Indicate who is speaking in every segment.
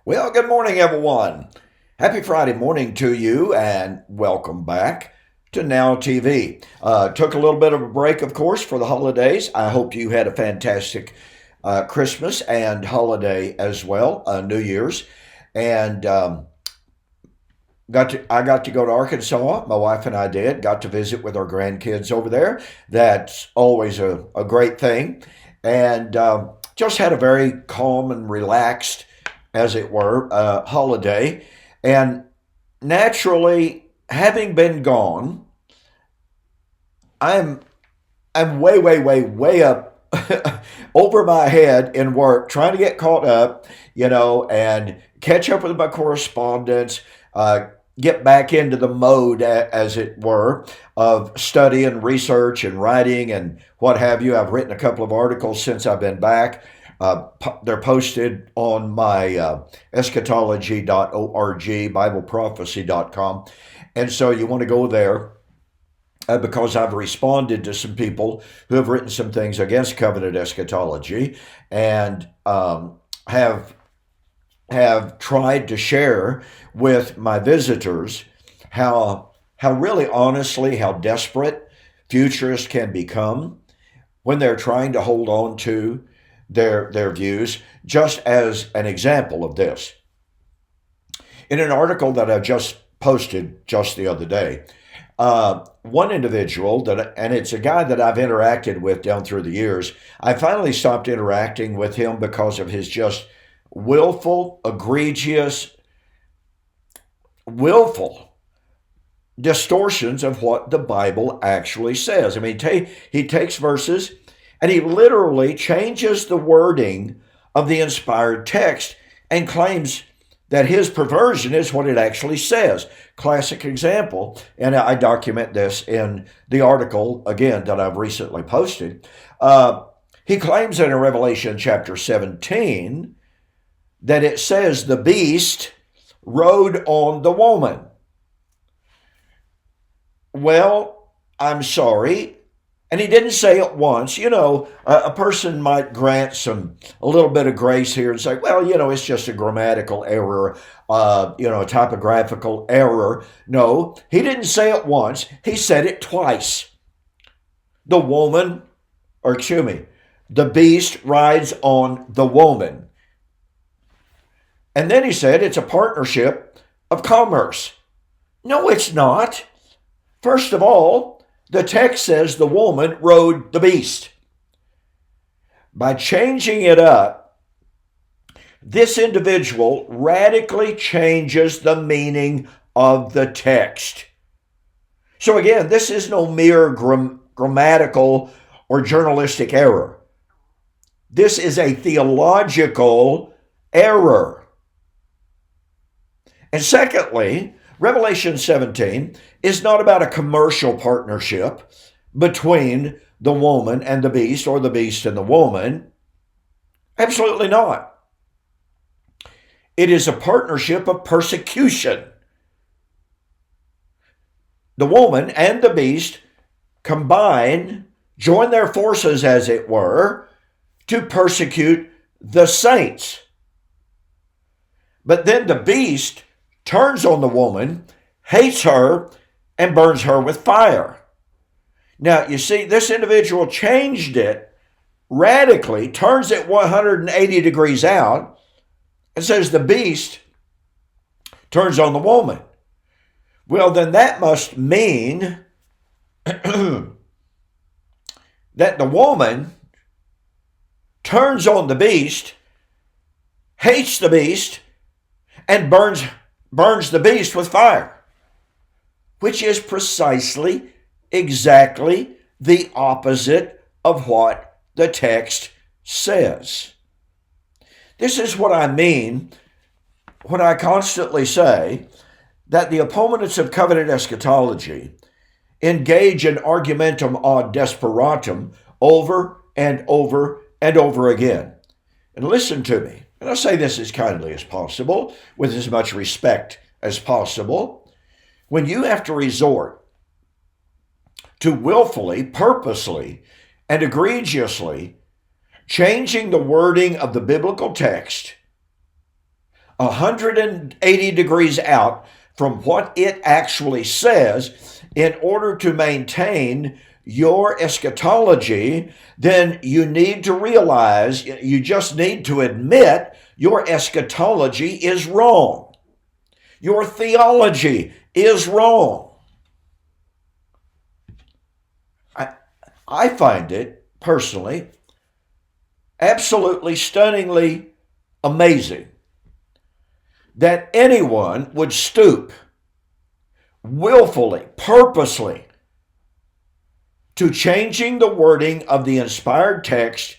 Speaker 1: Well, good morning, everyone. Happy Friday morning to you, and welcome back to Now TV. Took a little bit of a break, of course, for the holidays. I hope you had a fantastic Christmas and holiday as well, New Year's, and I got to go to Arkansas. My wife and I did. Got to visit with our grandkids over there. That's always a great thing, and just had a very calm and relaxed, as it were, holiday. And naturally, having been gone, I'm I'm way up over my head in work, trying to get caught up, and catch up with my correspondence, get back into the mode, as it were, of study and research and writing and what have you. I've written a couple of articles since I've been back. They're posted on my eschatology.org, BibleProphecy.com. And so you want to go there because I've responded to some people who have written some things against covenant eschatology and have tried to share with my visitors how really honestly how desperate futurists can become when they're trying to hold on to their views. Just as an example of this, in an article that I just posted just the other day, one individual and it's a guy that I've interacted with down through the years. I finally stopped interacting with him because of his just willful, egregious, willful distortions of what the Bible actually says. I mean, he takes verses and he literally changes the wording of the inspired text and claims that his perversion is what it actually says. Classic example, and I document this in the article, again, that I've recently posted. He claims in Revelation chapter 17 that it says the beast rode on the woman. Well, I'm sorry. And he didn't say it once. A person might grant a little bit of grace here and say, well, it's just a grammatical error, a typographical error. No, he didn't say it once. He said it twice. The beast rides on the woman. And then he said it's a partnership of commerce. No, it's not. First of all, the text says the woman rode the beast. By changing it up, this individual radically changes the meaning of the text. So again, this is no mere grammatical or journalistic error. This is a theological error. And secondly, Revelation 17 is not about a commercial partnership between the woman and the beast, or the beast and the woman. Absolutely not. It is a partnership of persecution. The woman and the beast join their forces, as it were, to persecute the saints. But then the beast turns on the woman, hates her, and burns her with fire. Now, you see, this individual changed it radically, turns it 180 degrees out, and says the beast turns on the woman. Well, then that must mean that the woman turns on the beast, hates the beast, and burns the beast with fire, which is precisely, exactly the opposite of what the text says. This is what I mean when I constantly say that the opponents of covenant eschatology engage in argumentum ad desperatum over and over and over again. And listen to me. And I'll say this as kindly as possible, with as much respect as possible. When you have to resort to willfully, purposely, and egregiously changing the wording of the biblical text 180 degrees out from what it actually says in order to maintain your eschatology, then you need to realize, you just need to admit your eschatology is wrong. Your theology is wrong. I find it, personally, absolutely stunningly amazing that anyone would stoop willfully, purposely, to changing the wording of the inspired text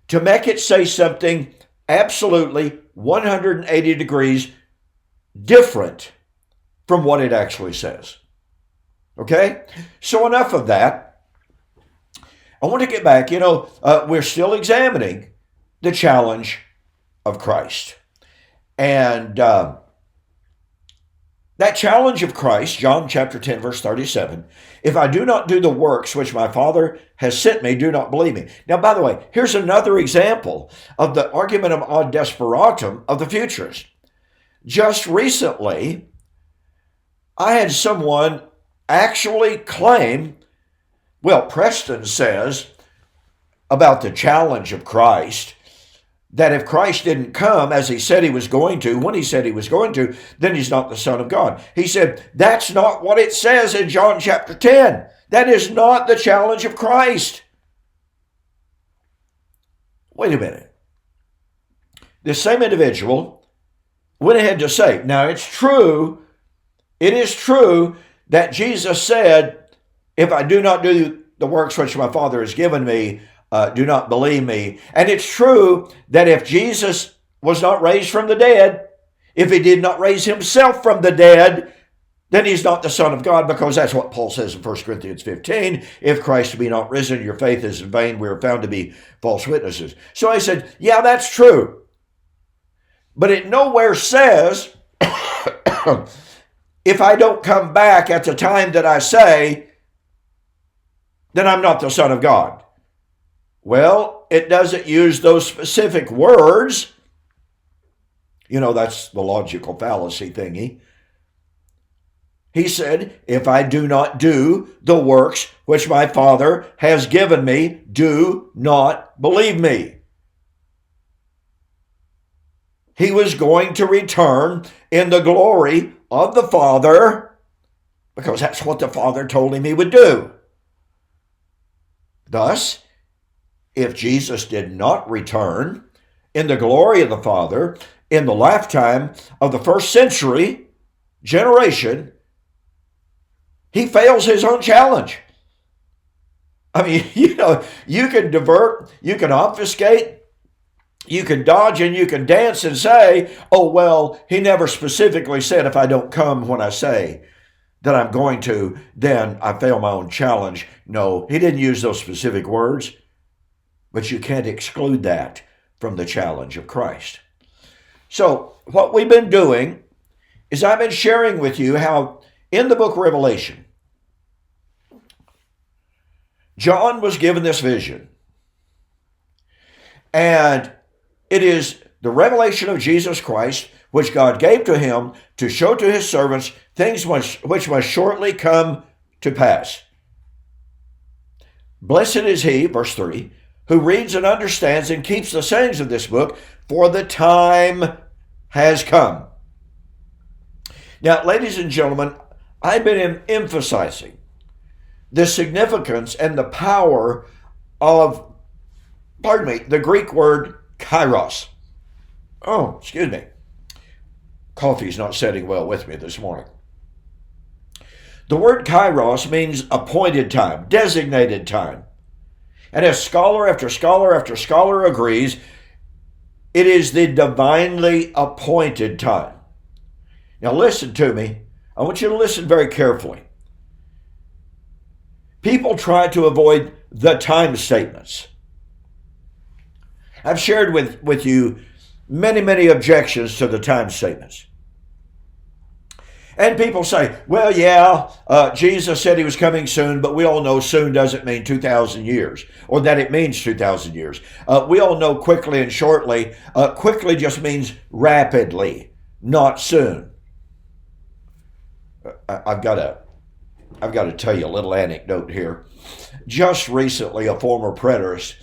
Speaker 1: to make it say something absolutely 180 degrees different from what it actually says. Okay? So enough of that. I want to get back. We're still examining the challenge of Christ. And that challenge of Christ, John chapter 10, verse 37, if I do not do the works which my Father has sent me, do not believe me. Now, by the way, here's another example of the argument of ad desperatum of the futurist. Just recently, I had someone actually claim, well, Preston says about the challenge of Christ, that if Christ didn't come as he said he was going to, when he said he was going to, then he's not the Son of God. He said, that's not what it says in John chapter 10. That is not the challenge of Christ. Wait a minute. This same individual went ahead to say, now it is true that Jesus said, if I do not do the works which my Father has given me, do not believe me. And it's true that if Jesus was not raised from the dead, if he did not raise himself from the dead, then he's not the Son of God, because that's what Paul says in 1 Corinthians 15. If Christ be not risen, your faith is in vain. We are found to be false witnesses. So I said, yeah, that's true. But it nowhere says, if I don't come back at the time that I say, then I'm not the Son of God. Well, it doesn't use those specific words. That's the logical fallacy thingy. He said, if I do not do the works which my Father has given me, do not believe me. He was going to return in the glory of the Father, because that's what the Father told him he would do. Thus, if Jesus did not return in the glory of the Father in the lifetime of the first century generation, he fails his own challenge. I mean, you can divert, you can obfuscate, you can dodge, and you can dance and say, oh, well, he never specifically said, if I don't come when I say that I'm going to, then I fail my own challenge. No, he didn't use those specific words, but you can't exclude that from the challenge of Christ. So what we've been doing is I've been sharing with you how in the book of Revelation, John was given this vision. And it is the revelation of Jesus Christ, which God gave to him to show to his servants things which must shortly come to pass. Blessed is he, verse 3, who reads and understands and keeps the sayings of this book, for the time has come. Now, ladies and gentlemen, I've been emphasizing the significance and the power of, the Greek word kairos. Oh, excuse me. Coffee's not setting well with me this morning. The word kairos means appointed time, designated time. And as scholar after scholar after scholar agrees, it is the divinely appointed time. Now listen to me. I want you to listen very carefully. People try to avoid the time statements. I've shared with you many objections to the time statements. And people say, well, yeah, Jesus said he was coming soon, but we all know soon doesn't mean 2,000 years, or that it means 2,000 years. We all know quickly and shortly. Quickly just means rapidly, not soon. I've got to tell you a little anecdote here. Just recently, a former preterist,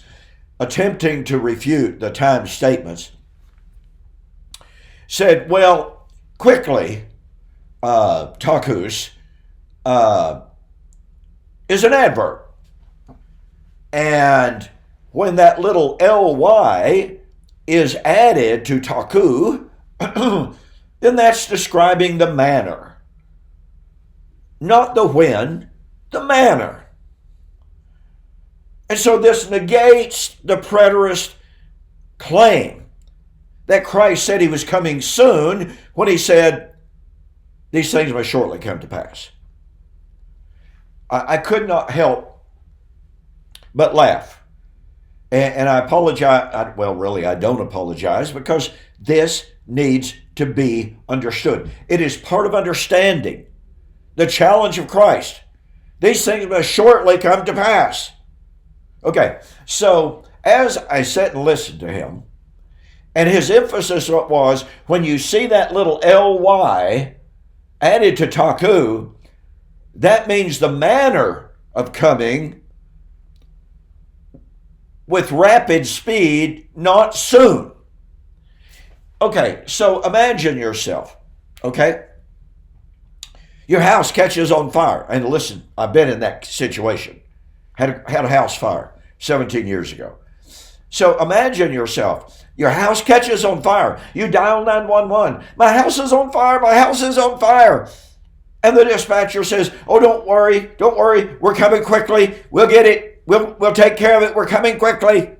Speaker 1: attempting to refute the Times statements, said, well, quickly, tachus, is an adverb. And when that little ly is added to taku, then that's describing the manner. Not the when, the manner. And so this negates the preterist claim that Christ said he was coming soon when he said, these things must shortly come to pass. I could not help but laugh. And I apologize. Well, really, I don't apologize, because this needs to be understood. It is part of understanding the challenge of Christ. These things must shortly come to pass. Okay, so as I sat and listened to him, and his emphasis was, when you see that little ly added to taku, that means the manner of coming with rapid speed, not soon. Okay, so imagine yourself, okay? Your house catches on fire. And listen, I've been in that situation. Had a house fire 17 years ago. So imagine yourself. Your house catches on fire. You dial 911. My house is on fire. My house is on fire. And the dispatcher says, oh, don't worry. We're coming quickly. We'll get it. We'll take care of it. We're coming quickly.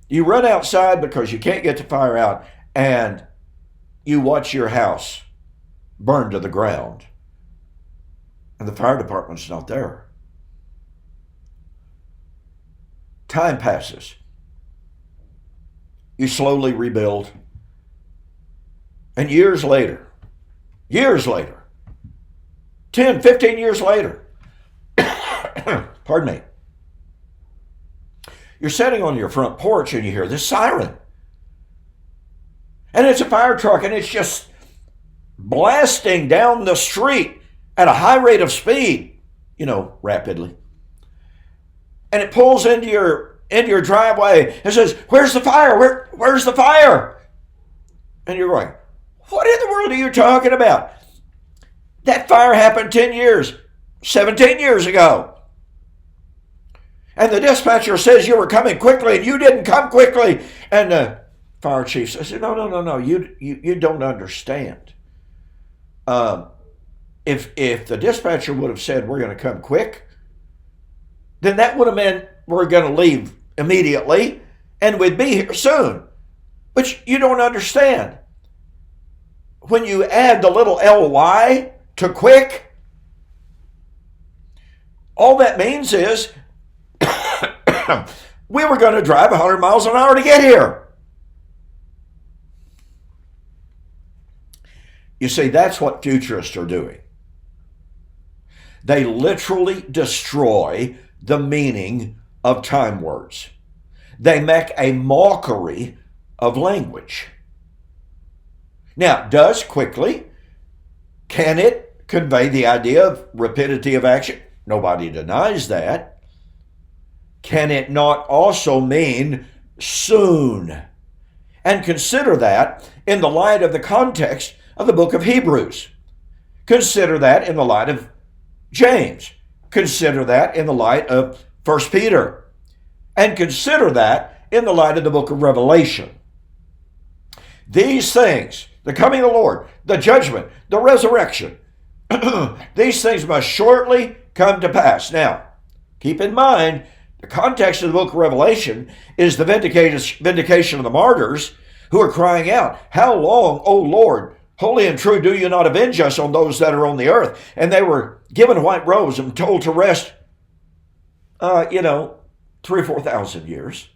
Speaker 1: You run outside because you can't get the fire out, and you watch your house burn to the ground. And the fire department's not there. Time passes. You slowly rebuild. And years later, 10, 15 years later, pardon me, you're sitting on your front porch and you hear this siren. And it's a fire truck, and it's just blasting down the street at a high rate of speed, rapidly. And it pulls into your driveway and says, where's the fire? Where's the fire? And you're going, what in the world are you talking about? That fire happened 17 years ago. And the dispatcher says you were coming quickly and you didn't come quickly. And the fire chief says, no, you don't understand. If the dispatcher would have said we're going to come quick, then that would have meant we're going to leave immediately and we'd be here soon. But you don't understand. When you add the little ly to quick, all that means is we were going to drive 100 miles an hour to get here. You see, that's what futurists are doing. They literally destroy the meaning of time words. They make a mockery of language. Now, does quickly, can it convey the idea of rapidity of action? Nobody denies that. Can it not also mean soon? And consider that in the light of the context of the book of Hebrews. Consider that in the light of James. Consider that in the light of 1 Peter. And consider that in the light of the book of Revelation. These things, the coming of the Lord, the judgment, the resurrection, these things must shortly come to pass. Now, keep in mind, the context of the book of Revelation is the vindication of the martyrs who are crying out, how long, O Lord, holy and true, do you not avenge us on those that are on the earth? And they were given white robes and told to rest, 3,000 or 4,000 years.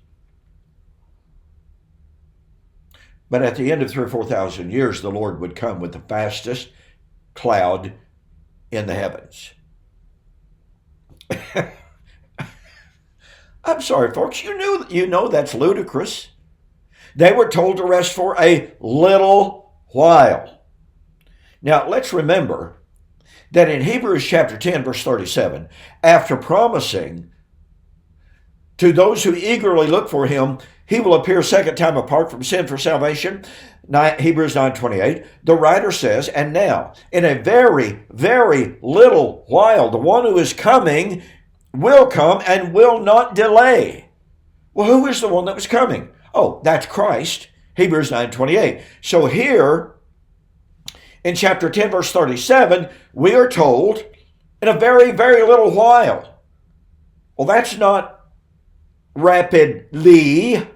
Speaker 1: But at the end of 3,000 or 4,000 years, the Lord would come with the fastest cloud in the heavens. I'm sorry, folks, you know that's ludicrous. They were told to rest for a little while. Now, let's remember that in Hebrews chapter 10, verse 37, after promising to those who eagerly look for him, he will appear a second time apart from sin for salvation. Hebrews 9:28, the writer says, and now, in a very, very little while, the one who is coming will come and will not delay. Well, who is the one that was coming? Oh, that's Christ. Hebrews 9:28. So here, in chapter 10, verse 37, we are told, in a very, very little while. Well, that's not rapidly,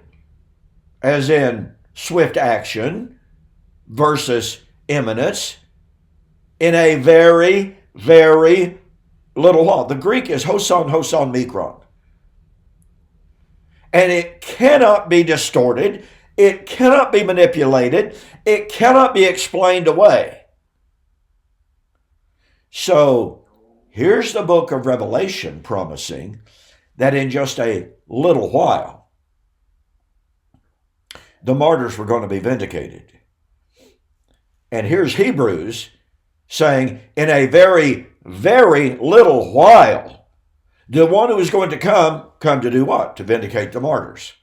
Speaker 1: as in swift action, versus imminence. In a very, very little while. The Greek is hoson, hoson, mikron. And it cannot be distorted. It cannot be manipulated. It cannot be explained away. So here's the book of Revelation promising that in just a little while, the martyrs were going to be vindicated. And here's Hebrews saying, in a very, very little while, the one who is going to come to do what? To vindicate the martyrs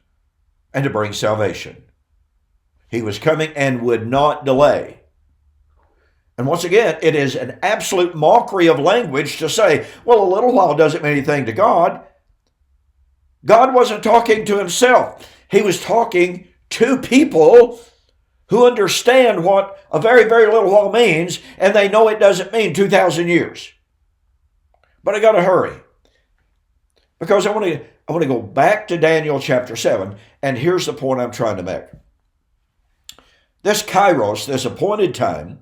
Speaker 1: and to bring salvation. He was coming and would not delay. And once again, it is an absolute mockery of language to say, well, a little while doesn't mean anything to God. God wasn't talking to himself. He was talking to people who understand what a very, very little while means, and they know it doesn't mean 2,000 years. But I got to hurry, because I want to go back to Daniel chapter 7, and here's the point I'm trying to make. This kairos, this appointed time,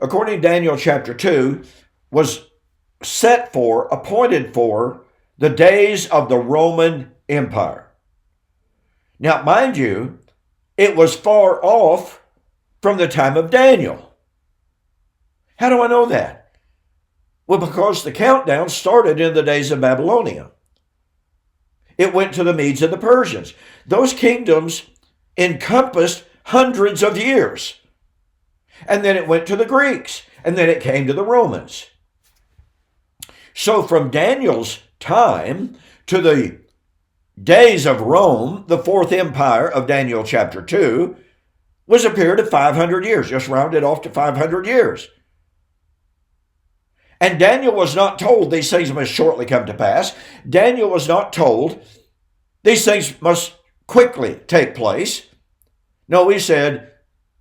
Speaker 1: according to Daniel chapter 2, was appointed for the days of the Roman Empire. Now, mind you, it was far off from the time of Daniel. How do I know that? Well, because the countdown started in the days of Babylonia. It went to the Medes and the Persians. Those kingdoms encompassed hundreds of years. And then it went to the Greeks, and then it came to the Romans. So from Daniel's time to the days of Rome, the fourth empire of Daniel chapter 2, was a period of 500 years, just rounded off to 500 years. And Daniel was not told these things must shortly come to pass. Daniel was not told these things must quickly take place. No, he said,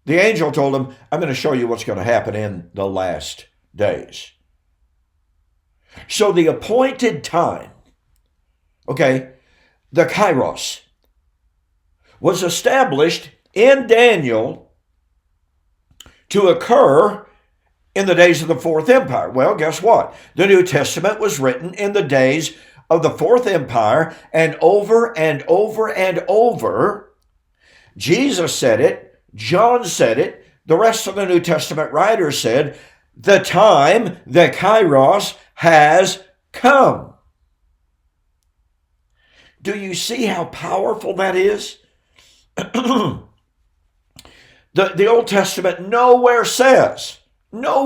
Speaker 1: the angel told him, I'm going to show you what's going to happen in the last days. So the appointed time, the kairos, was established in Daniel to occur in the days of the Fourth Empire. Well, guess what? The New Testament was written in the days of the Fourth Empire, and over and over and over, Jesus said it, John said it, the rest of the New Testament writers said, the time, the kairos, has come. Do you see how powerful that is? The Old Testament nowhere says, in the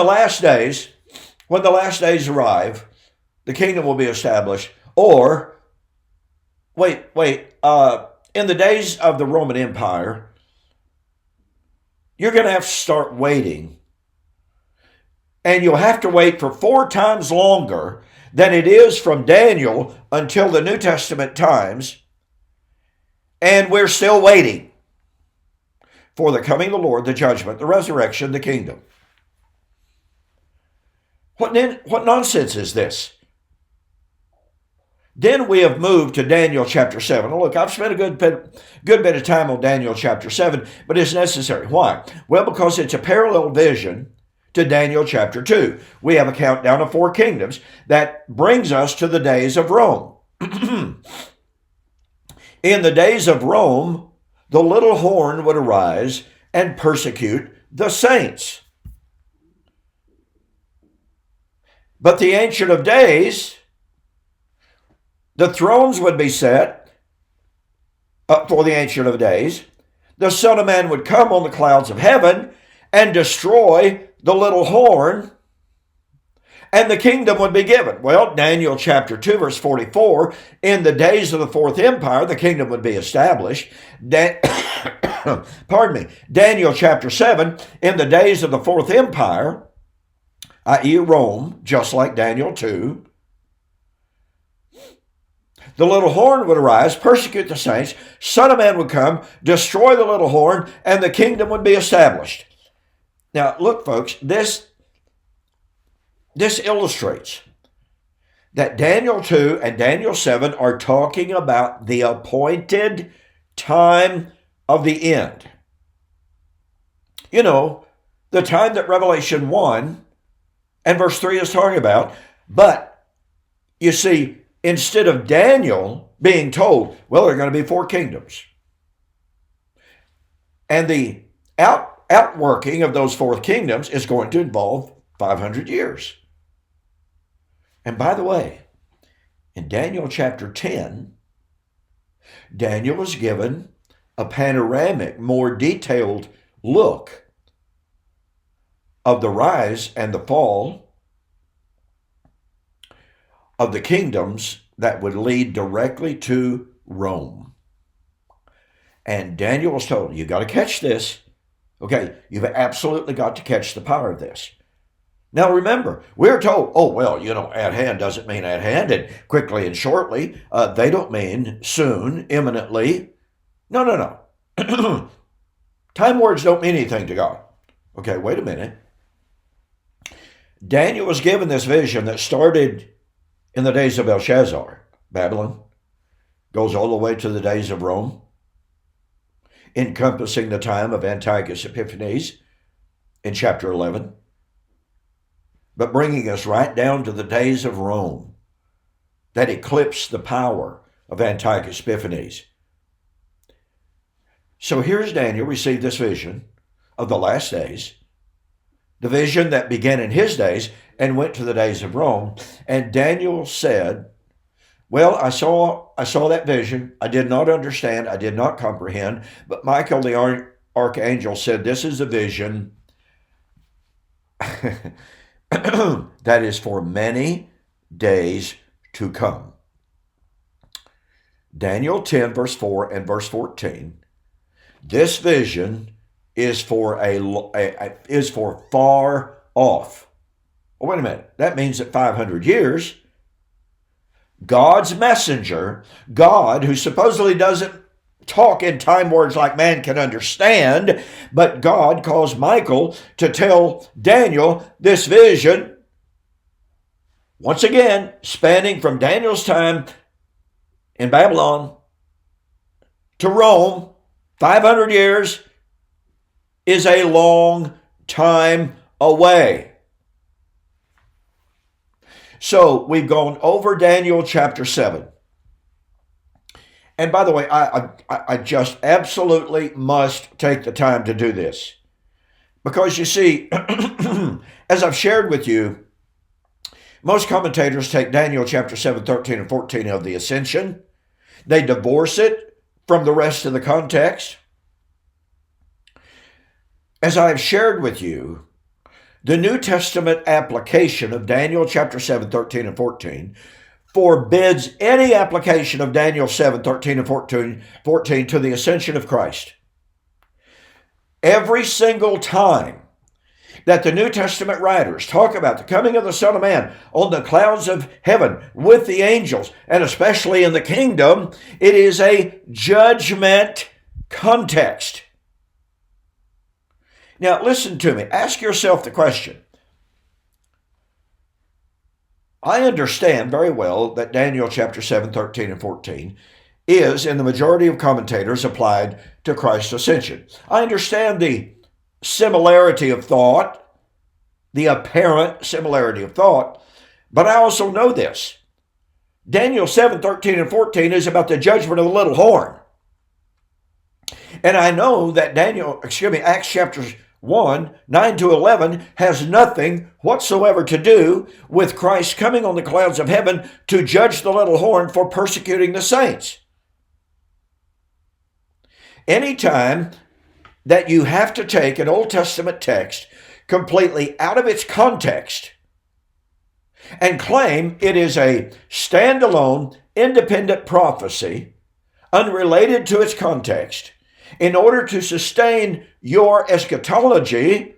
Speaker 1: last days, when the last days arrive, the kingdom will be established. Or, in the days of the Roman Empire, you're going to have to start waiting. And you'll have to wait for 4 times longer than it is from Daniel until the New Testament times. And we're still waiting for the coming of the Lord, the judgment, the resurrection, the kingdom. What nonsense is this? Then we have moved to Daniel chapter 7. Look, I've spent a good bit of time on Daniel chapter 7, but it's necessary. Why? Well, because it's a parallel vision to Daniel chapter 2. We have a countdown of 4 kingdoms that brings us to the days of Rome. In the days of Rome, the little horn would arise and persecute the saints. But the Ancient of Days, the thrones would be set up for the Ancient of Days. The Son of Man would come on the clouds of heaven and destroy the little horn, and the kingdom would be given. Well, Daniel chapter 2, verse 44, in the days of the fourth empire, the kingdom would be established. Pardon me. Daniel chapter 7, in the days of the fourth empire, i.e. Rome, just like Daniel 2, the little horn would arise, persecute the saints, Son of Man would come, destroy the little horn, and the kingdom would be established. Now, look, folks, this illustrates that Daniel 2 and Daniel 7 are talking about the appointed time of the end. You know, the time that Revelation 1 and verse 3 is talking about. But, you see, instead of Daniel being told, well, there are going to be 4 kingdoms, and the outworking of those 4 kingdoms is going to involve 500 years. And by the way, in Daniel chapter 10, Daniel was given a panoramic, more detailed look of the rise and the fall of the kingdoms that would lead directly to Rome. And Daniel was told, you've got to catch this. Okay, you've absolutely got to catch the power of this. Now remember, we're told, oh, well, you know, at hand doesn't mean at hand, and quickly and shortly. They don't mean soon, imminently. No. Time words don't mean anything to God. Okay, wait a minute. Daniel was given this vision that started in the days of Belshazzar, Babylon, goes all the way to the days of Rome, encompassing the time of Antiochus Epiphanes in chapter 11, but bringing us right down to the days of Rome that eclipsed the power of Antiochus Epiphanes. So here's Daniel received this vision of the last days, the vision that began in his days and went to the days of Rome. And Daniel said, well, I saw that vision. I did not understand. I did not comprehend. But Michael, the archangel, said, this is a vision that is for many days to come. Daniel 10, verse 4 and verse 14. This vision is for far off. Well, wait a minute. That means that 500 years, God's messenger, God, who supposedly doesn't talk in time words like man can understand, but God caused Michael to tell Daniel this vision, once again, spanning from Daniel's time in Babylon to Rome, 500 years is a long time away. So we've gone over Daniel chapter 7. And by the way, I just absolutely must take the time to do this. Because you see, as I've shared with you, most commentators take Daniel chapter 7, 13, and 14 of the Ascension. They divorce it from the rest of the context. As I have shared with you, the New Testament application of Daniel chapter 7, 13, and 14 forbids any application of Daniel 7, 13, and 14 to the ascension of Christ. Every single time that the New Testament writers talk about the coming of the Son of Man on the clouds of heaven with the angels, and especially in the kingdom, it is a judgment context. Now, listen to me. Ask yourself the question. I understand very well that Daniel chapter 7, 13, and 14 is, in the majority of commentators, applied to Christ's ascension. I understand the similarity of thought, the apparent similarity of thought, but I also know this, Daniel 7, 13 and 14 is about the judgment of the little horn. And I know that Acts chapter 1, 9 to 11 has nothing whatsoever to do with Christ coming on the clouds of heaven to judge the little horn for persecuting the saints. Anytime that you have to take an Old Testament text completely out of its context and claim it is a standalone, independent prophecy, unrelated to its context, in order to sustain your eschatology,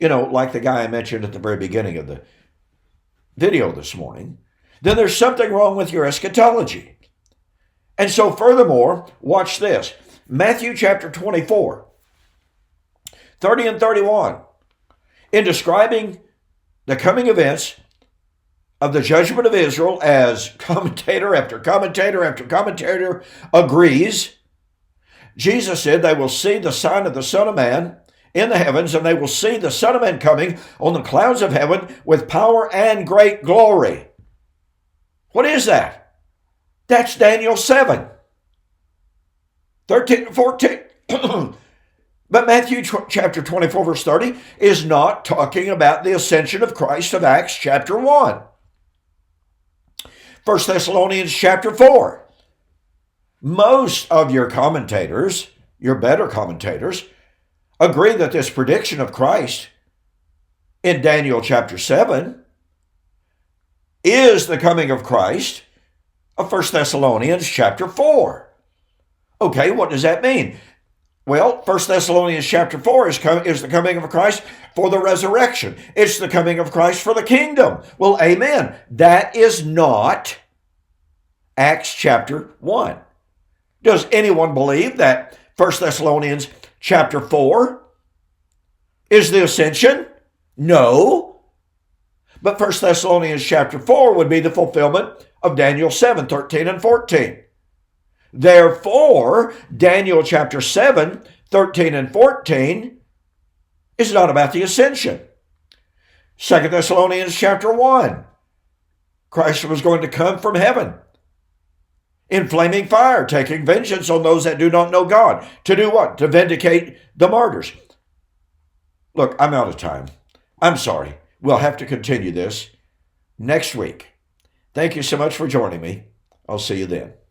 Speaker 1: like the guy I mentioned at the very beginning of the video this morning, then there's something wrong with your eschatology. And so furthermore, watch this. Matthew chapter 24, 30 and 31, in describing the coming events of the judgment of Israel, as commentator after commentator after commentator agrees, Jesus said they will see the sign of the Son of Man in the heavens, and they will see the Son of Man coming on the clouds of heaven with power and great glory. What is that? That's Daniel 7, 13 and 14. But Matthew chapter 24, verse 30 is not talking about the ascension of Christ of Acts chapter 1. 1 Thessalonians chapter 4. Most of your commentators, your better commentators, agree that this prediction of Christ in Daniel chapter 7 is the coming of Christ of 1 Thessalonians chapter 4. Okay, what does that mean? Well, 1 Thessalonians chapter 4 is the coming of Christ for the resurrection. It's the coming of Christ for the kingdom. Well, amen. That is not Acts chapter 1. Does anyone believe that 1 Thessalonians chapter 4 is the ascension? No. But 1 Thessalonians chapter 4 would be the fulfillment of Daniel 7, 13 and 14. Therefore, Daniel chapter 7, 13 and 14 is not about the ascension. 2 Thessalonians chapter 1, Christ was going to come from heaven in flaming fire, taking vengeance on those that do not know God. To do what? To vindicate the martyrs. Look, I'm out of time. I'm sorry. We'll have to continue this next week. Thank you so much for joining me. I'll see you then.